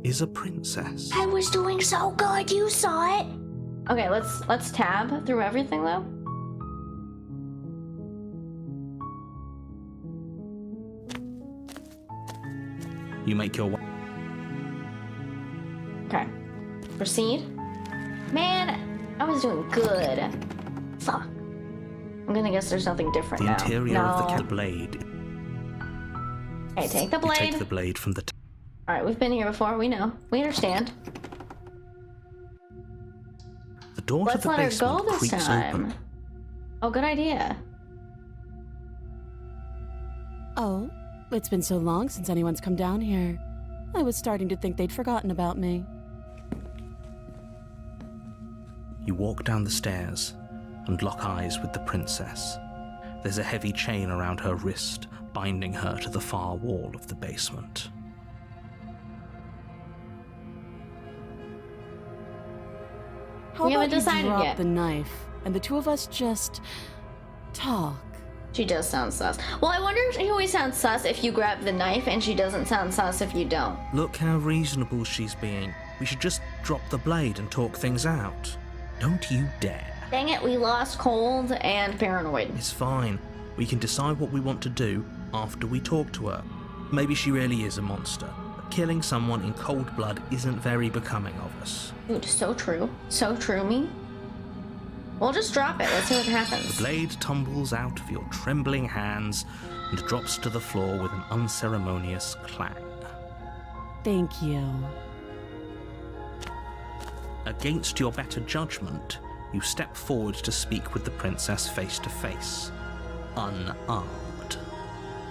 is a princess. I was doing so good, you saw it. Okay, let's tab through everything though. You make your way. Okay. Proceed. Man, I was doing good. Fuck. I'm gonna guess there's nothing different The now. interior of the No. blade. Okay, take the You blade. take the blade from the. Alright, we've been here before. We know. We understand. The door Let's to the let her basement go this creaks time. open. Oh, good idea. Oh, it's been so long since anyone's come down here. I was starting to think they'd forgotten about me. You walk down the stairs and lock eyes with the princess. There's a heavy chain around her wrist, binding her to the far wall of the basement. How We haven't about you decided drop yet. the knife and the two of us just talk? She does sound sus. Well, I wonder if she always sounds sus if you grab the knife and she doesn't sound sus if you don't. Look how reasonable she's being. We should just drop the blade and talk things out. Don't you dare. Dang it, we lost cold and paranoid. It's fine. We can decide what we want to do after we talk to her. Maybe she really is a monster, but killing someone in cold blood isn't very becoming of us. Dude, so true. So true, me. We'll just drop it. Let's see what The happens. blade tumbles out of your trembling hands and drops to the floor with an unceremonious clang. Thank you. Against your better judgment, you step forward to speak with the princess face to face. Unarmed.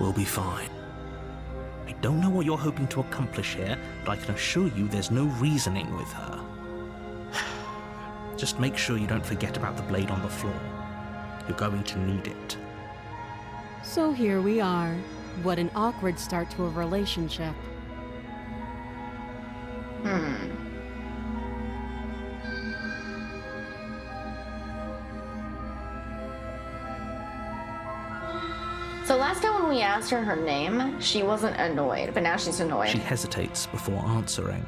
We'll be fine. I don't know what you're hoping to accomplish here, but I can assure you there's no reasoning with her. Just make sure you don't forget about the blade on the floor. You're going to need it. So here we are. What an awkward start to a relationship. So last time when we asked her her name, she wasn't annoyed, but now she's annoyed. She hesitates before answering.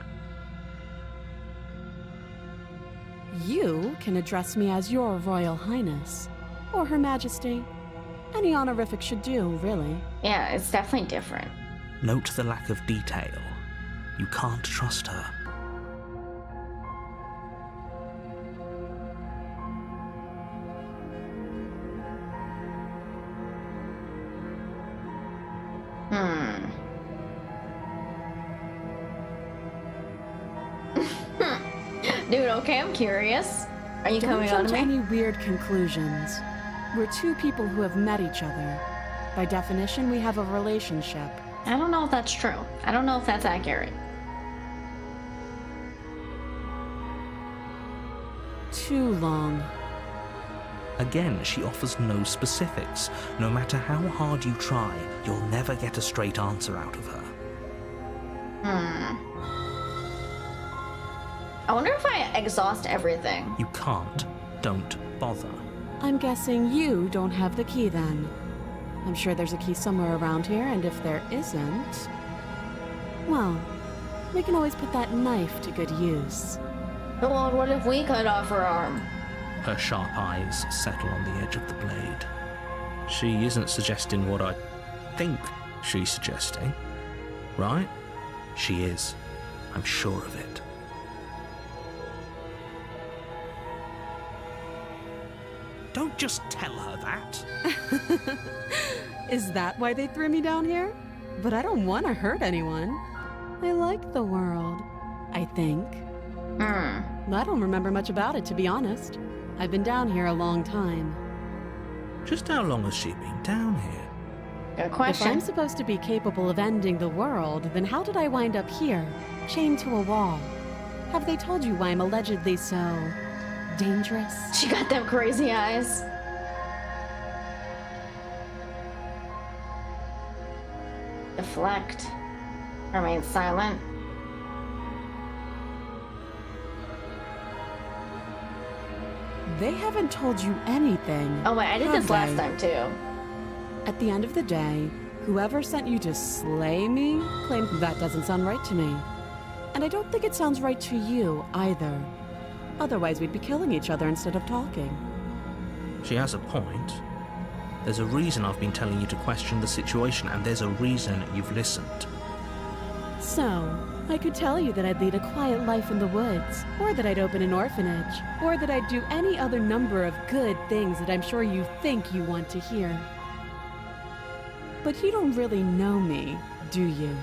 You can address me as Your Royal Highness, or Her Majesty. Any honorific should do, really. Yeah, it's definitely different. Note the lack of detail. You can't trust her. Dude, okay, I'm curious. Are you Don't coming jump on to me? any weird conclusions. We're two people who have met each other. By definition, we have a relationship. I don't know if that's true. I don't know if that's accurate. Too long. Again, she offers no specifics. No matter how hard you try, you'll never get a straight answer out of her. I wonder if I exhaust everything. You can't. Don't bother. I'm guessing you don't have the key then. I'm sure there's a key somewhere around here, and if there isn't... well, we can always put that knife to good use. Oh, Lord, what if we cut off her arm? Her sharp eyes settle on the edge of the blade. She isn't suggesting what I think she's suggesting, right? She is. I'm sure of it. Don't just tell her that. Is that why they threw me down here? But I don't want to hurt anyone. I like the world, I think. I don't remember much about it, to be honest. I've been down here a long time. Just how long has she been down here? Good If question. I'm supposed to be capable of ending the world, then how did I wind up here, chained to a wall? Have they told you why I'm allegedly so... dangerous? She got them crazy eyes. Deflect. Remain silent. They haven't told you anything. Oh wait, I did have this last they? time too. At the end of the day, whoever sent you to slay me claimed that doesn't sound right to me. And I don't think it sounds right to you, either. Otherwise, we'd be killing each other instead of talking. She has a point. There's a reason I've been telling you to question the situation, and there's a reason you've listened. So, I could tell you that I'd lead a quiet life in the woods, or that I'd open an orphanage, or that I'd do any other number of good things that I'm sure you think you want to hear. But you don't really know me, do you?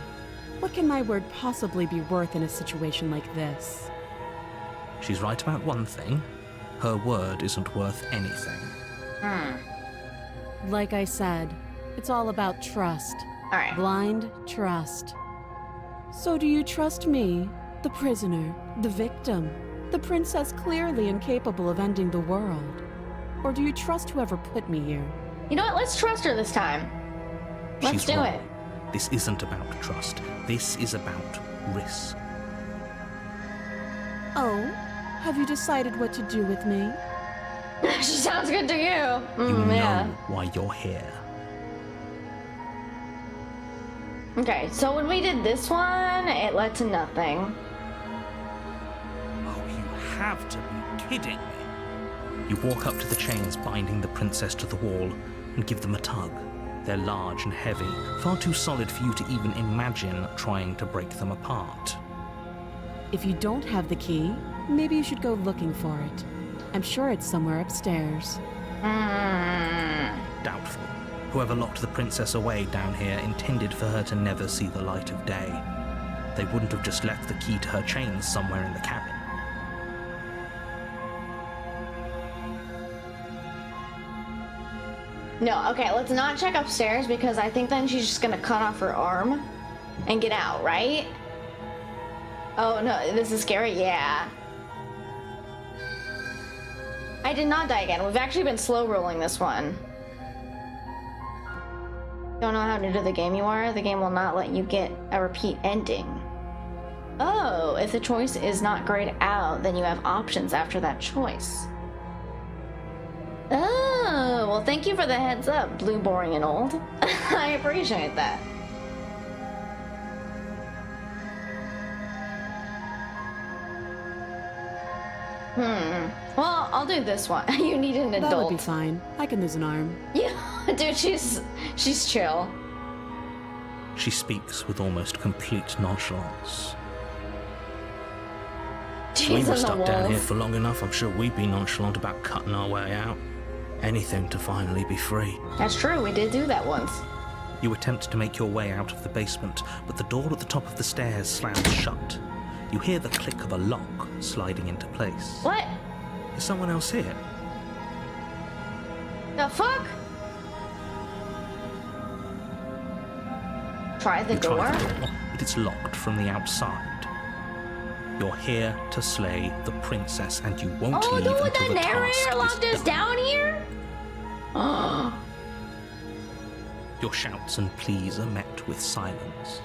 What can my word possibly be worth in a situation like this? She's right about one thing. Her word isn't worth anything. Like I said, it's all about trust. All right. Blind trust. So do you trust me, the prisoner, the victim, the princess clearly incapable of ending the world? Or do you trust whoever put me here? You know what? Let's trust her this time. Let's She's do wrong. it. This isn't about trust. This is about risk. Oh, have you decided what to do with me? She sounds good to you. You Yeah. know why you're here. Okay, so when we did this one, it led to nothing. Oh, you have to be kidding me. You walk up to the chains binding the princess to the wall and give them a tug. They're large and heavy, far too solid for you to even imagine trying to break them apart. If you don't have the key, maybe you should go looking for it. I'm sure it's somewhere upstairs. Doubtful. Whoever locked the princess away down here intended for her to never see the light of day. They wouldn't have just left the key to her chains somewhere in the cabin. No, okay, let's not check upstairs because I think then she's just gonna cut off her arm and get out, right? Oh no, this is scary, yeah. I did not die again. We've actually been slow rolling this one. Don't know how new to the game you are? The game will not let you get a repeat ending. Oh, if the choice is not grayed out, then you have options after that choice. Oh, well thank you for the heads up, Blue, Boring, and Old. I appreciate that. Well, I'll do this one. You need an adult. That would be fine. I can lose an arm. Yeah, dude, she's chill. She speaks with almost complete nonchalance. She's We in were the stuck down here walls. for long enough. I'm sure we'd be nonchalant about cutting our way out. Anything to finally be free. That's true, we did do that once. You attempt to make your way out of the basement, but the door at the top of the stairs slams shut. You hear the click of a lock sliding into place. What? Is someone else here? The fuck? Try the You door? try the door, but it's locked from the outside. You're here to slay the princess, and you won't Oh, leave no, until the the task narrator locked is us done. down here? Oh. Your shouts and pleas are met with silence.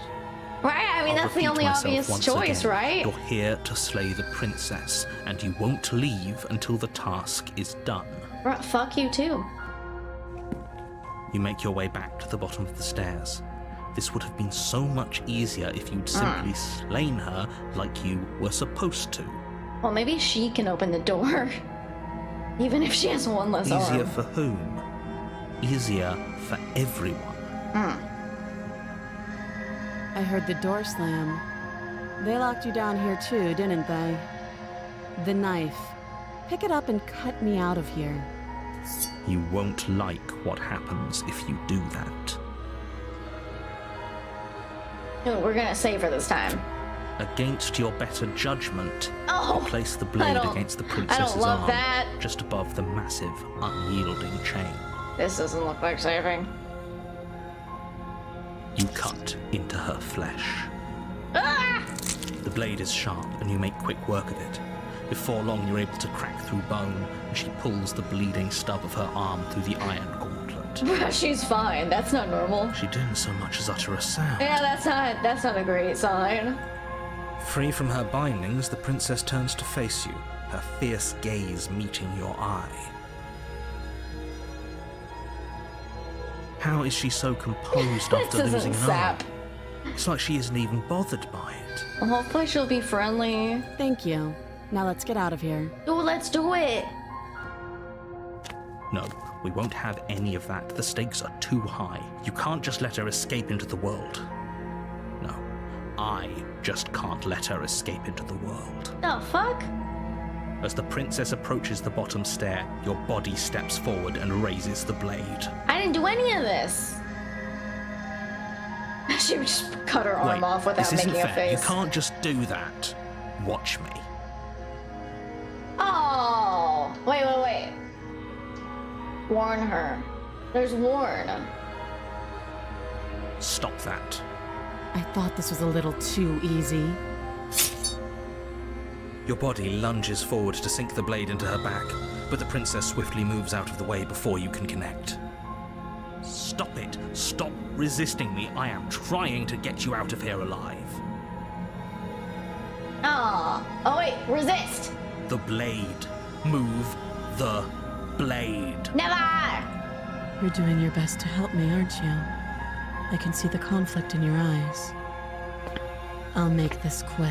Right, I mean, I'll that's the repeat only myself obvious once choice, again. right? You're here to slay the princess, and you won't leave until the task is done. Right, fuck you too. You make your way back to the bottom of the stairs. This would have been so much easier if you'd simply slain her like you were supposed to. Well, maybe she can open the door. Even if she has one less Easier arm. for whom? Easier for everyone. I heard the door slam. They locked you down here too, didn't they? The knife. Pick it up and cut me out of here. You won't like what happens if you do that. No, we're gonna save her this time. Against your better judgment, Oh! place the I blade don't- against the I princess's don't love arm, that. just above the massive, unyielding chain. This doesn't look like saving. You cut into her flesh. Ah! The blade is sharp, and you make quick work of it. Before long, you're able to crack through bone, and she pulls the bleeding stub of her arm through the iron gauntlet. She's fine. That's not normal. She didn't so much as utter a sound. Yeah, that's not a great sign. Free from her bindings, the princess turns to face you, her fierce gaze meeting your eye. How is she so composed This after losing isn't an arm? sap. It's like she isn't even bothered by it. Well, hopefully she'll be friendly. Thank you. Now let's get out of here. Oh, let's do it. No, we won't have any of that. The stakes are too high. You can't just let her escape into the world. No, I just can't let her escape into the world. The fuck? As the princess approaches the bottom stair, your body steps forward and raises the blade. I didn't do any of this. She would just cut her arm off without this isn't making a fair. face. You can't just do that. Watch me. Oh, wait. Warn her. There's warn. Stop that. I thought this was a little too easy. Your body lunges forward to sink the blade into her back, but the princess swiftly moves out of the way before you can connect. Stop it. Stop resisting me. I am trying to get you out of here alive. Oh wait, resist. The blade. Move the blade. Never. You're doing your best to help me, aren't you? I can see the conflict in your eyes. I'll make this quick.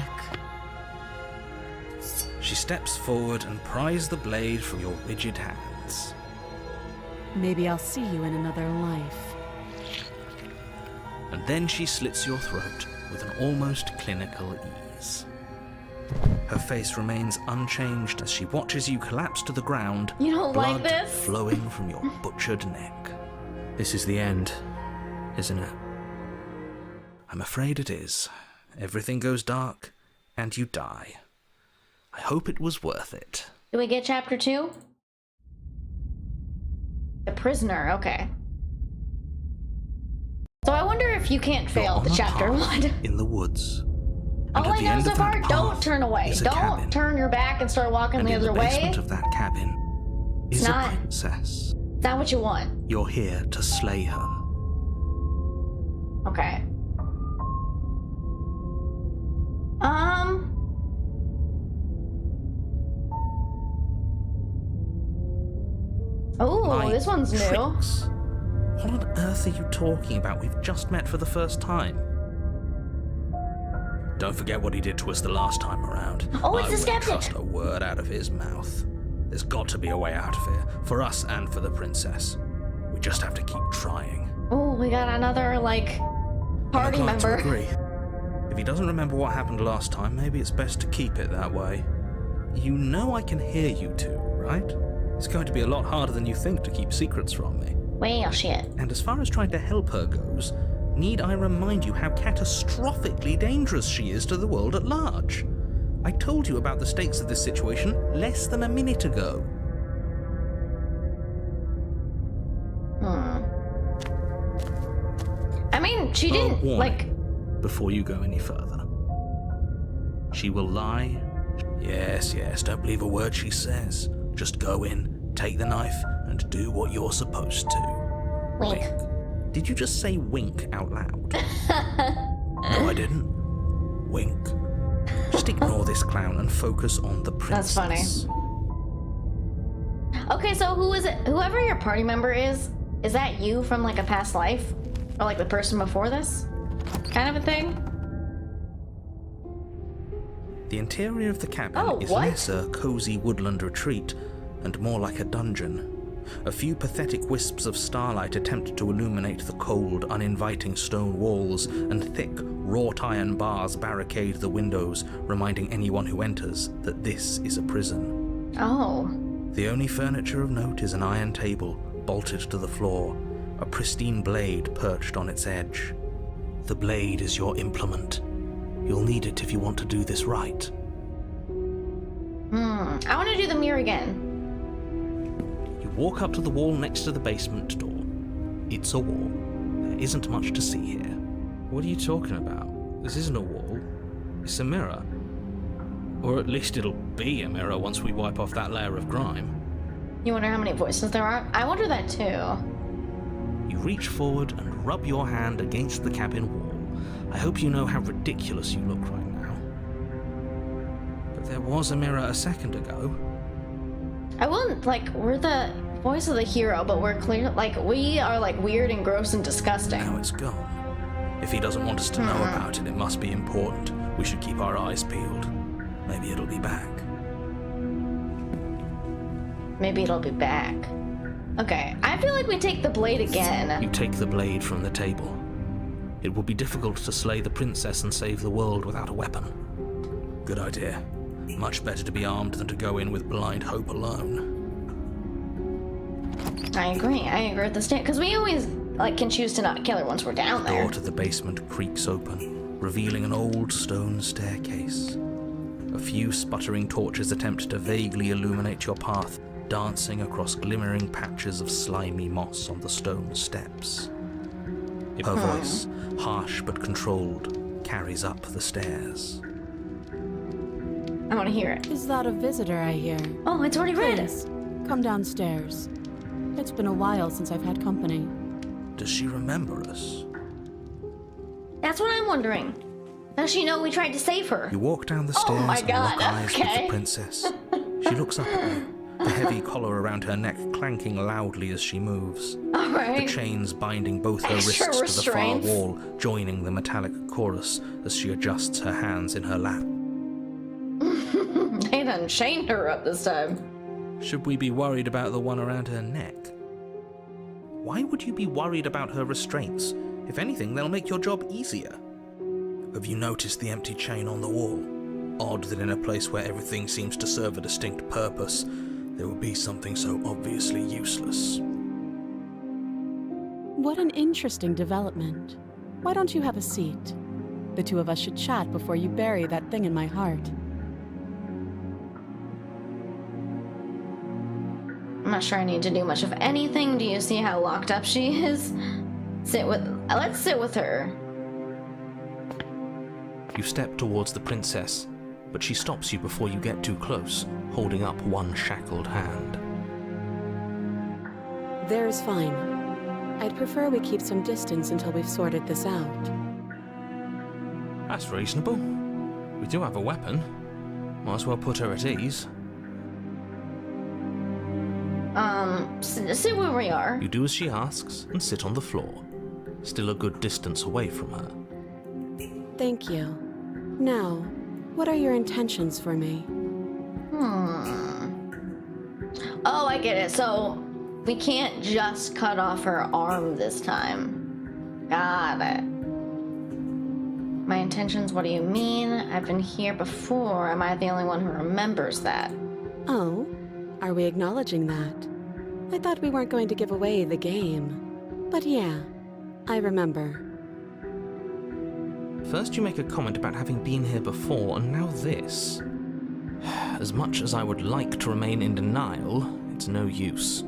She steps forward and pries the blade from your rigid hands. Maybe I'll see you in another life. And then she slits your throat with an almost clinical ease. Her face remains unchanged as she watches you collapse to the ground, You don't blood like this? flowing from your butchered neck. This is the end, isn't it? I'm afraid it is. Everything goes dark, and you die. I hope it was worth it. Do we get chapter 2? The prisoner, okay. So I wonder if you can't You're fail on the a chapter path 1. in the woods. And Oh, at I the know end so of far. that Don't path turn away. is a Don't cabin. turn your back and start walking And the in the other basement way. of that cabin is a not- princess. Is that what you want? You're here to slay her. Okay. Oh, My this one's new. tricks? What on earth are you talking about? We've just met for the first time. Don't forget what he did to us the last time around. Oh, it's I the wouldn't skeptic. trust a word out of his mouth. There's got to be a way out of here, for us and for the princess. We just have to keep trying. Oh, we got another, like, party I'm inclined member. to agree. If he doesn't remember what happened last time, maybe it's best to keep it that way. You know I can hear you two, right? It's going to be a lot harder than you think to keep secrets from me. Well, shit. And as far as trying to help her goes, need I remind you how catastrophically dangerous she is to the world at large? I told you about the stakes of this situation less than a minute ago. I mean, she didn't, warning, like... Before you go any further. She will lie. Yes, don't believe a word she says. Just go in, take the knife, and do what you're supposed to. Wink. Did you just say wink out loud? No, I didn't. Wink. Just ignore this clown and focus on the princess. That's funny. Okay, so who is it? Whoever your party member is that you from, like, a past life? Or, like, the person before this? Kind of a thing? The interior of the cabin Oh, is what? less a cozy woodland retreat and more like a dungeon. A few pathetic wisps of starlight attempt to illuminate the cold, uninviting stone walls, and thick, wrought iron bars barricade the windows, reminding anyone who enters that this is a prison. Oh. The only furniture of note is an iron table, bolted to the floor, a pristine blade perched on its edge. The blade is your implement. You'll need it if you want to do this right. I want to do the mirror again. You walk up to the wall next to the basement door. It's a wall. There isn't much to see here. What are you talking about? This isn't a wall. It's a mirror. Or at least it'll be a mirror once we wipe off that layer of grime. You wonder how many voices there are? I wonder that too. You reach forward and rub your hand against the cabin wall. I hope you know how ridiculous you look right now. But there was a mirror a second ago. I wouldn't, like, we're the voice of the hero, but we're clear, like, we are, like, weird and gross and disgusting. Now it's gone. If he doesn't want us to know about it, it must be important. We should keep our eyes peeled. Maybe it'll be back. Maybe it'll be back. Okay, I feel like we take the blade again. You take the blade from the table. It will be difficult to slay the princess and save the world without a weapon. Good idea. Much better to be armed than to go in with blind hope alone. I agree with the stand, because we always can choose to not kill her once we're down The there. door to the basement creaks open, revealing an old stone staircase. A few sputtering torches attempt to vaguely illuminate your path, dancing across glimmering patches of slimy moss on the stone steps. Her voice, harsh but controlled, carries up the stairs. I want to hear it. Is that a visitor I hear? Oh, it's already read. Please, come downstairs. It's been a while since I've had company. Does she remember us? That's what I'm wondering. Does she know we tried to save her? You walk down the Oh stairs my and God, lock eyes with okay. the princess. She looks up at you, the heavy collar around her neck clanking loudly as she moves. All The right. chains binding both her Extra wrists to the far restraints. wall, joining the metallic chorus as she adjusts her hands in her lap. They done chained her up this time. Should we be worried about the one around her neck? Why would you be worried about her restraints? If anything, they'll make your job easier. Have you noticed the empty chain on the wall? Odd that in a place where everything seems to serve a distinct purpose, there would be something so obviously useless. What an interesting development. Why don't you have a seat? The two of us should chat before you bury that thing in my heart. I'm not sure I need to do much of anything. Do you see how locked up she is? Let's sit with her. You step towards the princess, but she stops you before you get too close, holding up one shackled hand. There is fine. I'd prefer we keep some distance until we've sorted this out. That's reasonable. We do have a weapon. Might as well put her at ease. Sit where we are. You do as she asks and sit on the floor, still a good distance away from her. Thank you. Now, what are your intentions for me? Oh, I get it. So, we can't just cut off her arm this time. Got it. My intentions, what do you mean? I've been here before. Am I the only one who remembers that? Oh, are we acknowledging that? I thought we weren't going to give away the game. But yeah, I remember. First you make a comment about having been here before, and now this. As much as I would like to remain in denial, it's no use.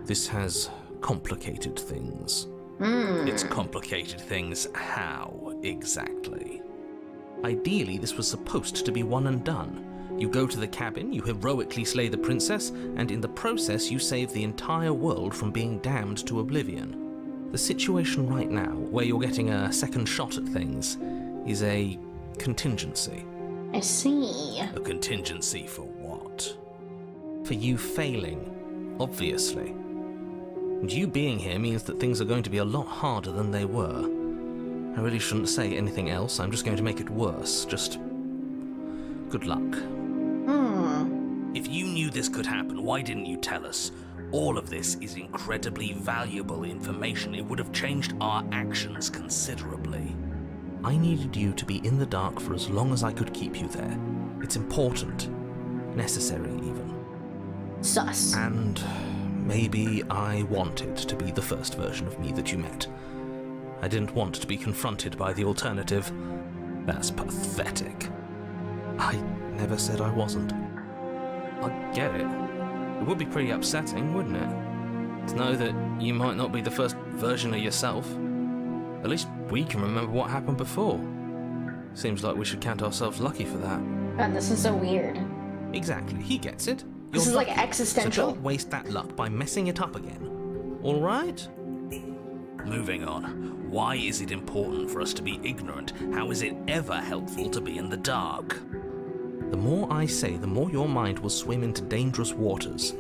This has complicated things. It's complicated things how, exactly? Ideally, this was supposed to be one and done. You go to the cabin, you heroically slay the princess, and in the process you save the entire world from being damned to oblivion. The situation right now, where you're getting a second shot at things, is a contingency. I see. A contingency for what? For you failing, obviously. And you being here means that things are going to be a lot harder than they were. I really shouldn't say anything else, I'm just going to make it worse. Just good luck. If you knew this could happen, why didn't you tell us? All of this is incredibly valuable information. It would have changed our actions considerably. I needed you to be in the dark for as long as I could keep you there. It's important. Necessary, even. Sus. And maybe I wanted to be the first version of me that you met. I didn't want to be confronted by the alternative. That's pathetic. I never said I wasn't. I get it. It would be pretty upsetting, wouldn't it? To know that you might not be the first version of yourself. At least we can remember what happened before. Seems like we should count ourselves lucky for that. God, this is so weird. Exactly, he gets it. This You're is like lucky, existential. So don't waste that luck by messing it up again. All right? Moving on. Why is it important for us to be ignorant? How is it ever helpful to be in the dark? The more I say, the more your mind will swim into dangerous waters.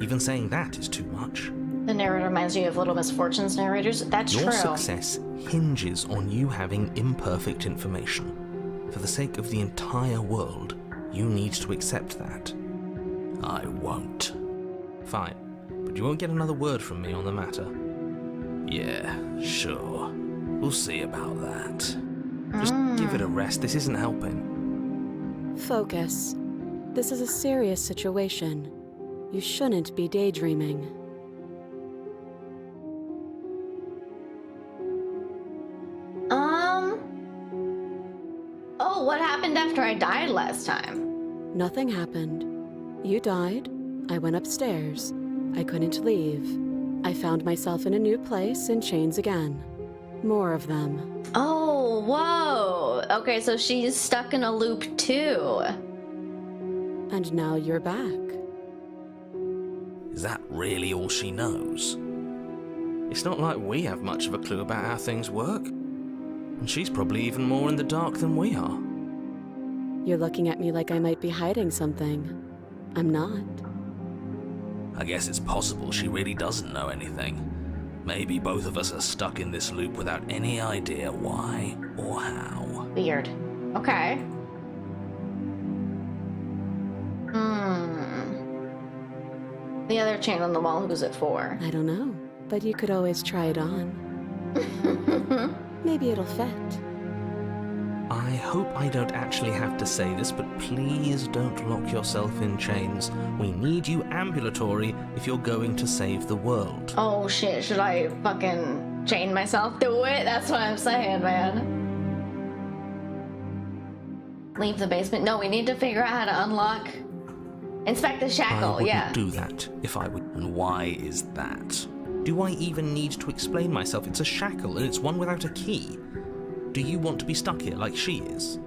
Even saying that is too much. The narrator reminds you of Little Misfortunes narrators. That's Your true. success hinges on you having imperfect information. For the sake of the entire world, you need to accept that. I won't. Fine, but you won't get another word from me on the matter. Yeah, sure. We'll see about that. Just give it a rest. This isn't helping. Focus. This is a serious situation. You shouldn't be daydreaming. Oh, what happened after I died last time? Nothing happened. You died. I went upstairs. I couldn't leave. I found myself in a new place in chains again. More of them. Oh, whoa. Okay, so she's stuck in a loop too. And now you're back. Is that really all she knows? It's not like we have much of a clue about how things work. And she's probably even more in the dark than we are. You're looking at me like I might be hiding something. I'm not. I guess it's possible she really doesn't know anything. Maybe both of us are stuck in this loop without any idea why or how. Weird. Okay. The other chain on the wall, who's it for? I don't know, but you could always try it on. Maybe it'll fit. I hope I don't actually have to say this, but please don't lock yourself in chains. We need you ambulatory if you're going to save the world. Oh shit, should I fucking chain myself to it? That's what I'm saying, man. Leave the basement? No, we need to figure out how to unlock... Inspect the I shackle, wouldn't yeah. do that if I would. And why is that? Do I even need to explain myself? It's a shackle and it's one without a key. Do you want to be stuck here like she is?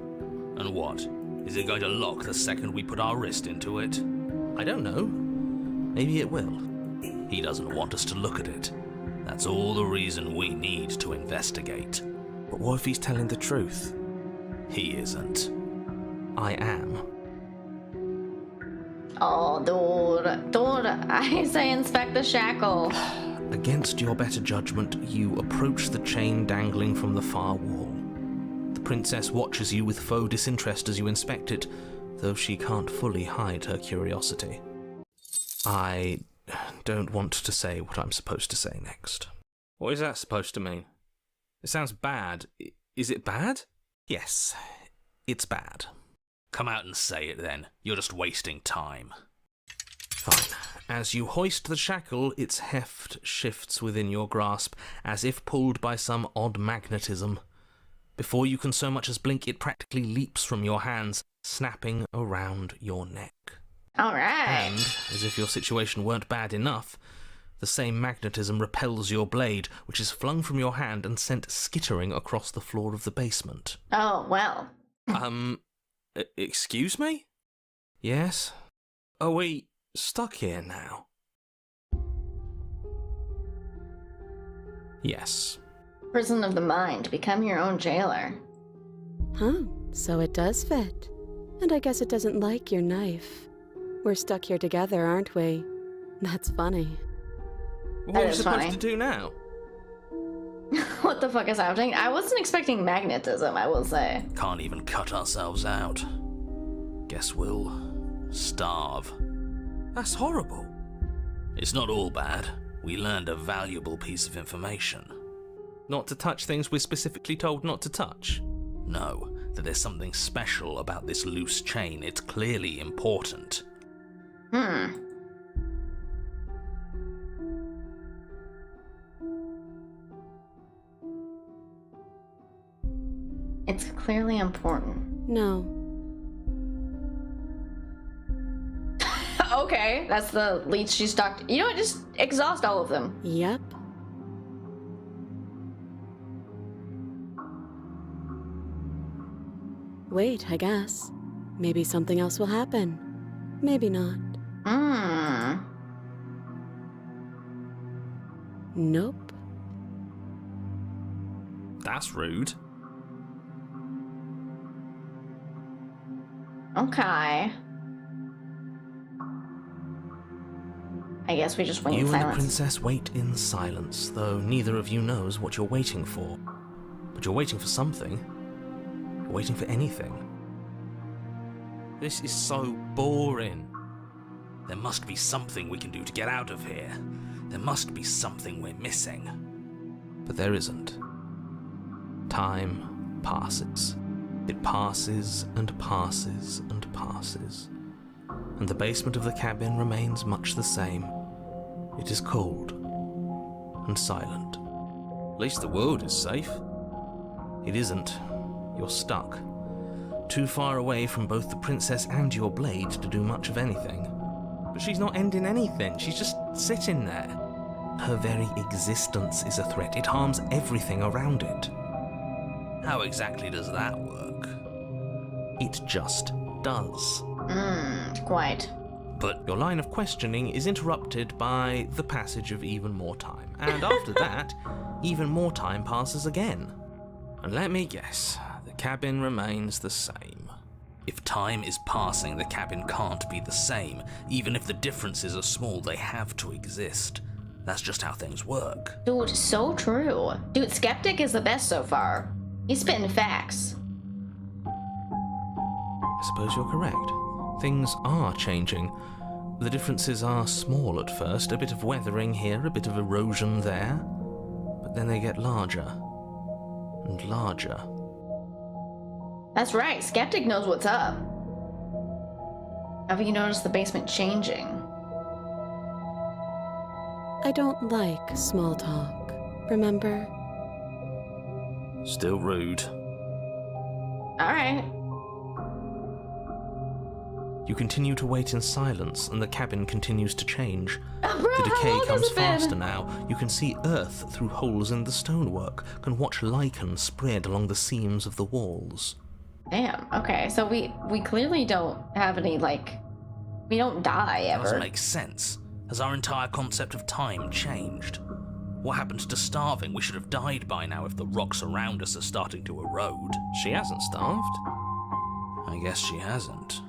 And what? Is it going to lock the second we put our wrist into it? I don't know. Maybe it will. He doesn't want us to look at it. That's all the reason we need to investigate. But what if he's telling the truth? He isn't. I am. Oh, dude, I say inspect the shackle. Against your better judgment, you approach the chain dangling from the far wall. The princess watches you with faux disinterest as you inspect it, though she can't fully hide her curiosity. I don't want to say what I'm supposed to say next. What is that supposed to mean? It sounds bad. Is it bad? Yes, it's bad. Come out and say it then. You're just wasting time. Fine. As you hoist the shackle, its heft shifts within your grasp, as if pulled by some odd magnetism. Before you can so much as blink, it practically leaps from your hands, snapping around your neck. Alright. And, as if your situation weren't bad enough, the same magnetism repels your blade, which is flung from your hand and sent skittering across the floor of the basement. Oh, well. Excuse me? Yes? Are we stuck here now? Yes. Prison of the mind. Become your own jailer. Huh, so it does fit. And I guess it doesn't like your knife. We're stuck here together, aren't we? That's funny. What That are we is supposed funny. to do now? What the fuck is happening? I wasn't expecting magnetism, I will say. Can't even cut ourselves out. Guess we'll starve. That's horrible. It's not all bad. We learned a valuable piece of information. Not to touch things we're specifically told not to touch? No, that there's something special about this loose chain. It's clearly important. It's clearly important. No. Okay, that's the leech she stuck. You know what? Just exhaust all of them. Yep. Wait, I guess. Maybe something else will happen. Maybe not. Nope. That's rude. Okay. I guess we just wait in You and the silence. princess wait in silence, though neither of you knows what you're waiting for. But you're waiting for something. You're waiting for anything. This is so boring. There must be something we can do to get out of here. There must be something we're missing. But there isn't. Time passes. It passes and passes and passes. And the basement of the cabin remains much the same. It is cold and silent. At least the world is safe. It isn't. You're stuck. Too far away from both the princess and your blade to do much of anything. But she's not ending anything. She's just sitting there. Her very existence is a threat. It harms everything around it. How exactly does that work? It just does. Quite. But your line of questioning is interrupted by the passage of even more time. And after that, even more time passes again. And let me guess, the cabin remains the same. If time is passing, the cabin can't be the same. Even if the differences are small, they have to exist. That's just how things work. Dude, so true. Dude, Skeptic is the best so far. He's spitting facts. I suppose you're correct. Things are changing. The differences are small at first, a bit of weathering here, a bit of erosion there. But then they get larger and larger. That's right, Skeptic knows what's up. Have you noticed the basement changing? I don't like small talk, remember? Still rude. Alright. You continue to wait in silence, and the cabin continues to change. Bro, The how decay long has comes it been? faster now. You can see earth through holes in the stonework, can watch lichen spread along the seams of the walls. Damn, okay, so we clearly don't have any, we don't die That doesn't ever. make sense. Has our entire concept of time changed? What happened to starving? We should have died by now if the rocks around us are starting to erode. She hasn't starved. I guess she hasn't.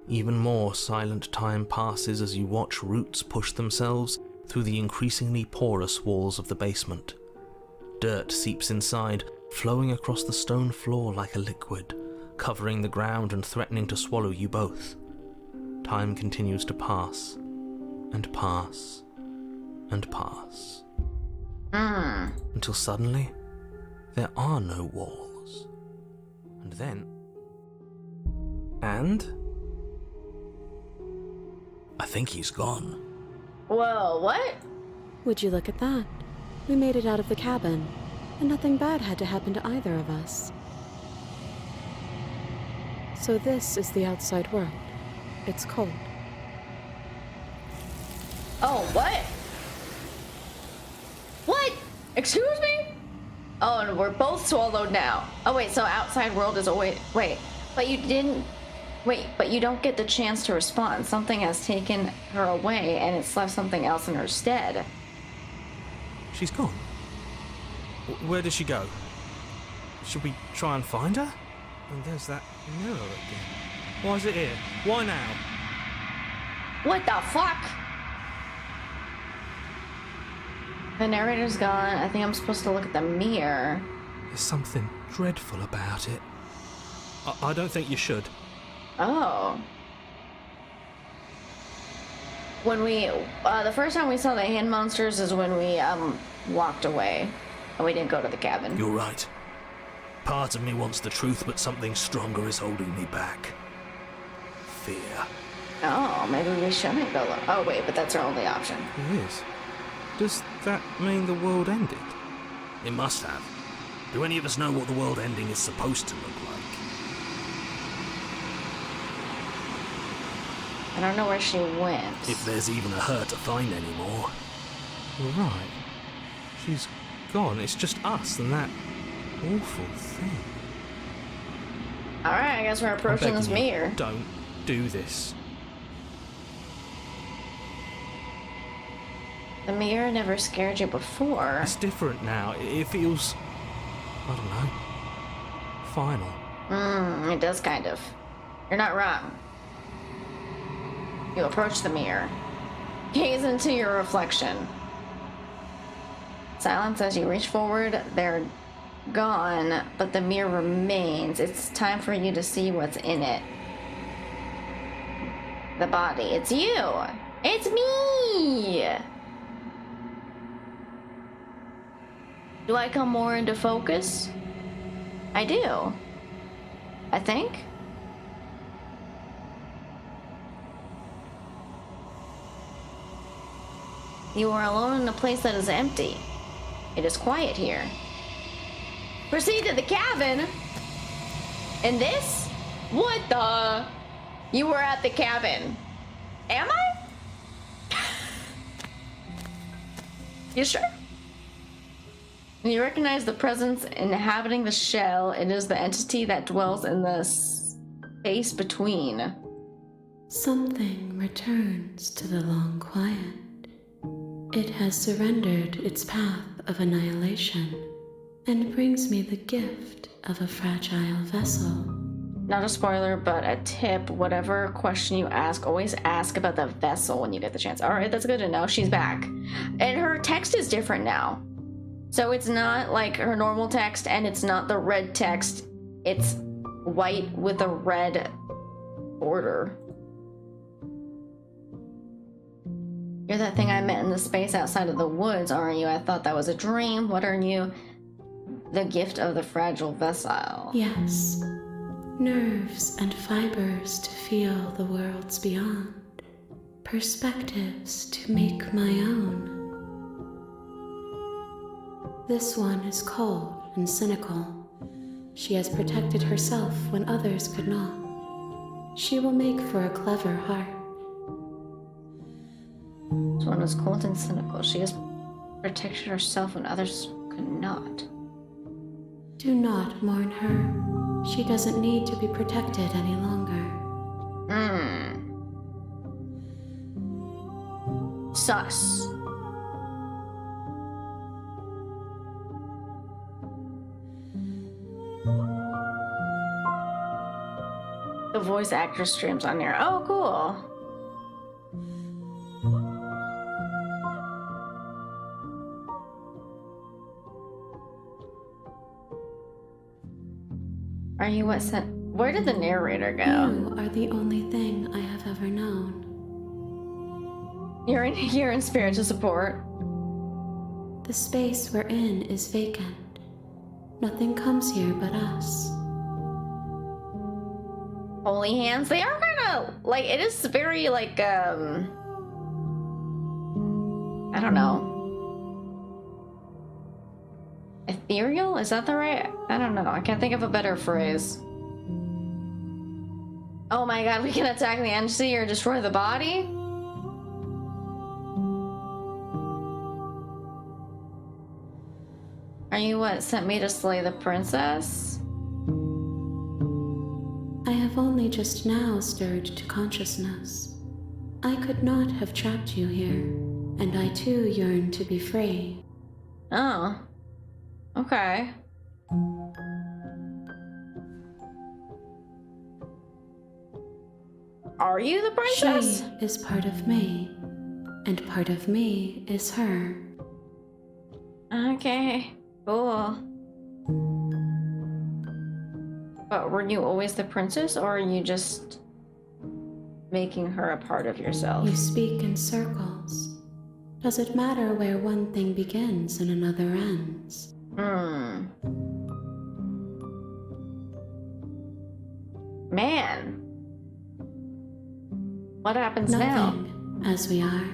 Even more silent time passes as you watch roots push themselves through the increasingly porous walls of the basement. Dirt seeps inside, flowing across the stone floor like a liquid, covering the ground and threatening to swallow you both. Time continues to pass, and pass, and pass. Until suddenly, there are no walls. And then... I think he's gone. Whoa, what? Would you look at that? We made it out of the cabin, and nothing bad had to happen to either of us. So this is the outside world. It's cold. Oh, what? What? Excuse me? Oh, and we're both swallowed now. Oh, wait, so outside world is wait, but you don't get the chance to respond. Something has taken her away, and it's left something else in her stead. She's gone. Where did she go? Should we try and find her? And there's that mirror again. Why is it here? Why now? What the fuck? The narrator's gone. I think I'm supposed to look at the mirror. There's something dreadful about it. I don't think you should. Oh. When we, the first time we saw the hand monsters is when we, walked away. And we didn't go to the cabin. You're right. Part of me wants the truth, but something stronger is holding me back. Fear. Oh, maybe we shouldn't go look. Oh, wait, but that's our only option. It is. Does that mean the world ended? It must have. Do any of us know what the world ending is supposed to look like? I don't know where she went. If there's even a her to find anymore. Right. She's gone. It's just us and that awful thing. Alright, I guess we're approaching this mirror. Don't do this. The mirror never scared you before. It's different now. It feels... I don't know. Final. It does kind of. You're not wrong. You approach the mirror. Gaze into your reflection. Silence as you reach forward. They're gone, but the mirror remains. It's time for you to see what's in it. The body. It's you. It's me. Do I come more into focus? I do. I think. You are alone in a place that is empty. It is quiet here. Proceed to the cabin. And this? What the? You were at the cabin. Am I? You sure? You recognize the presence inhabiting the shell. It is the entity that dwells in the space between. Something returns to the long quiet. It has surrendered its path of annihilation and brings me the gift of a fragile vessel. Not a spoiler, but a tip. Whatever question you ask, always ask about the vessel when you get the chance. All right, that's good to know. She's back. And her text is different now. So it's not like her normal text, and it's not the red text. It's white with a red border. You're that thing I met in the space outside of the woods, aren't you? I thought that was a dream. What are you? The gift of the fragile vessel. Yes. Nerves and fibers to feel the worlds beyond. Perspectives to make my own. This one is cold and cynical. She has protected herself when others could not. She will make for a clever heart. This one is cold and cynical. She has protected herself when others could not. Do not mourn her. She doesn't need to be protected any longer. Sus. The voice actor streams on here. Oh, cool. Are you what sent? Where did the narrator go? You are the only thing I have ever known. You're here in spirit to support. The space we're in is vacant. Nothing comes here but us. Holy hands. They are kind of like, it is very like, I don't know. Ethereal? Is that the right? I don't know. I can't think of a better phrase. Oh my god, we can attack the entity or destroy the body? Are you what sent me to slay the princess? I have only just now stirred to consciousness. I could not have trapped you here, and I too yearn to be free. Oh. Okay. Are you the princess? She is part of me, and part of me is her. Okay, cool. But were you always the princess, or are you just making her a part of yourself? You speak in circles. Does it matter where one thing begins and another ends? Man. What happens now? Nothing, as we are.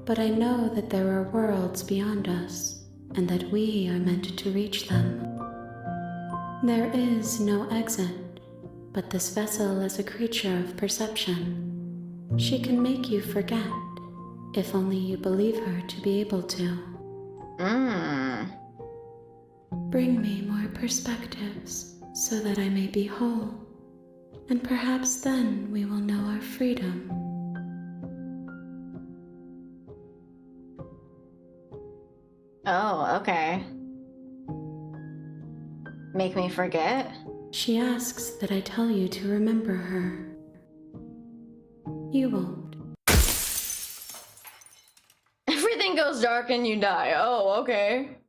But I know that there are worlds beyond us, and that we are meant to reach them. There is no exit, but this vessel is a creature of perception. She can make you forget, if only you believe her to be able to. Bring me more perspectives, so that I may be whole, and perhaps then we will know our freedom. Oh, okay. Make me forget? She asks that I tell you to remember her. You won't. Everything goes dark and you die. Oh, okay.